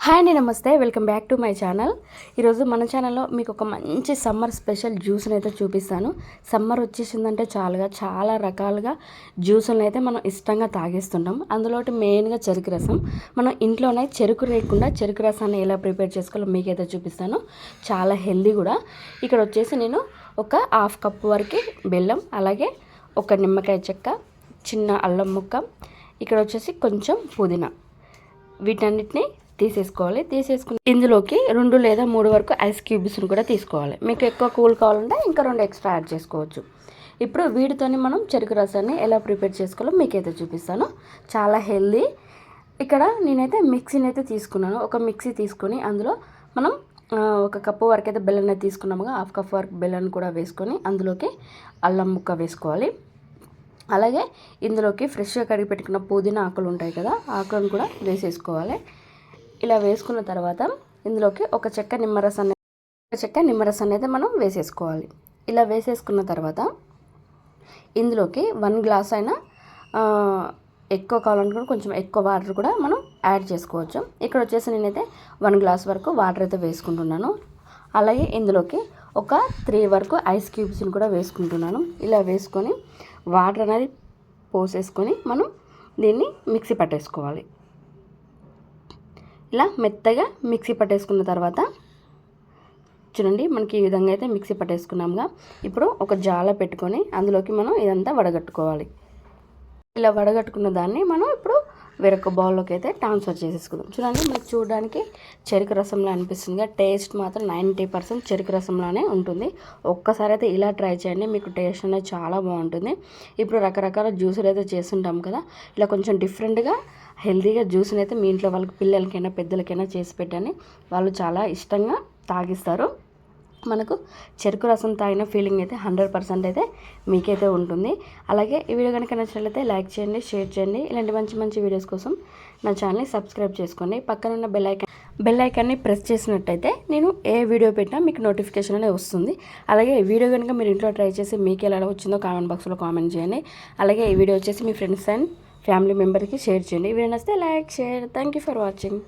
Hi అండి, నమస్తే. Welcome back to my channel. ఈరోజు మన ఛానల్లో మీకు ఒక మంచి సమ్మర్ స్పెషల్ జ్యూస్ని అయితే చూపిస్తాను. సమ్మర్ వచ్చేసిందంటే చాలా రకాలుగా జ్యూసులను అయితే మనం ఇష్టంగా తాగేస్తుంటాం. అందులోటి మెయిన్గా చెరుకు రసం. మనం ఇంట్లోనే చెరుకు లేకుండా చెరుకు రసాన్ని ఎలా ప్రిపేర్ చేసుకోవాలో మీకైతే చూపిస్తాను. చాలా హెల్దీ కూడా. ఇక్కడ వచ్చేసి నేను ఒక హాఫ్ కప్ వరకు బెల్లం, అలాగే ఒక నిమ్మకాయ చెక్క, చిన్న అల్లం ముక్క, ఇక్కడ వచ్చేసి కొంచెం పుదీనా, వీటన్నిటిని తీసేసుకుని ఇందులోకి 2 లేదా 3 వరకు ఐస్ క్యూబ్స్ని కూడా తీసుకోవాలి. మీకు ఎక్కువ కూల్ కావాలంటే ఇంకా 2 ఎక్స్ట్రా యాడ్ చేసుకోవచ్చు. ఇప్పుడు వీటితోని మనం చెరుకు రసాన్ని ఎలా ప్రిపేర్ చేసుకోవాలో మీకైతే చూపిస్తాను. చాలా హెల్దీ. ఇక్కడ నేనైతే మిక్సీని అయితే తీసుకున్నాను. ఒక మిక్సీ తీసుకొని అందులో మనం 1 కప్పు వరకు అయితే బెల్లం అయితే తీసుకున్నాముగా, హాఫ్ కప్ వరకు బెల్లాన్ని కూడా వేసుకొని అందులోకి అల్లం ముక్క వేసుకోవాలి. అలాగే ఇందులోకి ఫ్రెష్గా కడిగి పెట్టుకున్న పుదీనా ఆకులు ఉంటాయి కదా, ఆకులను కూడా వేసేసుకోవాలి. ఇలా వేసుకున్న తర్వాత ఇందులోకి ఒక చెక్క నిమ్మరసాన్ని అయితే మనం వేసేసుకోవాలి. ఇలా వేసేసుకున్న తర్వాత ఇందులోకి 1 గ్లాస్ అయినా ఎక్కువ కావాలనుకుంటే కొంచెం ఎక్కువ వాటర్ కూడా మనం యాడ్ చేసుకోవచ్చు. ఇక్కడ వచ్చేసి నేనైతే 1 గ్లాస్ వరకు వాటర్ అయితే వేసుకుంటున్నాను. అలాగే ఇందులోకి ఒక 3 వరకు ఐస్ క్యూబ్స్ని కూడా వేసుకుంటున్నాను. ఇలా వేసుకొని వాటర్ అనేది పోసేసుకొని మనం దీన్ని మిక్సీ పట్టేసుకోవాలి. ఇలా మెత్తగా మిక్సీ పట్టేసుకున్న తర్వాత చూడండి, మనకి ఈ విధంగా అయితే మిక్సీ పట్టేసుకున్నాముగా. ఇప్పుడు ఒక జాల పెట్టుకొని అందులోకి మనం ఇదంతా వడగట్టుకోవాలి. ఇలా వడగట్టుకున్న దాన్ని మనం ఇప్పుడు వేరొక బౌల్లోకి అయితే ట్రాన్స్ఫర్ చేసేసుకుందాం. చూడండి, మనకి చూడడానికి చెరుకు రసంలా అనిపిస్తుంది. టేస్ట్ మాత్రం 90% చెరుకు రసంలానే ఉంటుంది. ఒక్కసారి అయితే ఇలా ట్రై చేయండి, మీకు టేస్ట్ అనేది చాలా బాగుంటుంది. ఇప్పుడు రకరకాల జ్యూసులు అయితే చేస్తుంటాం కదా, ఇలా కొంచెం డిఫరెంట్గా హెల్తీగా జ్యూస్ని అయితే మీ ఇంట్లో వాళ్ళకి పిల్లలకైనా పెద్దలకైనా చేసి పెట్టండి. వాళ్ళు చాలా ఇష్టంగా తాగిస్తారు. మనకు చెరుకు రసం తాగిన ఫీలింగ్ అయితే 100% అయితే మీకైతే ఉంటుంది. అలాగే ఈ వీడియో కనుక నచ్చినట్లయితే లైక్ చేయండి, షేర్ చేయండి. ఇలాంటి మంచి వీడియోస్ కోసం నా ఛానల్ని సబ్స్క్రైబ్ చేసుకోండి. పక్కన ఉన్న బెల్ ఐకాన్ని ప్రెస్ చేసినట్టయితే నేను ఏ వీడియో పెట్టినా మీకు నోటిఫికేషన్ అనేది వస్తుంది. అలాగే ఈ వీడియో కనుక మీరు ఇంట్లో ట్రై చేసి మీకు ఎలా వచ్చిందో కామెంట్ బాక్స్లో కామెంట్ చేయండి. అలాగే ఈ వీడియో వచ్చేసి మీ ఫ్రెండ్స్ అండ్ ఫ్యామిలీ మెంబర్కి షేర్ చేయండి. ఈ వీడియో నచ్చితే like, share. Thank you for watching.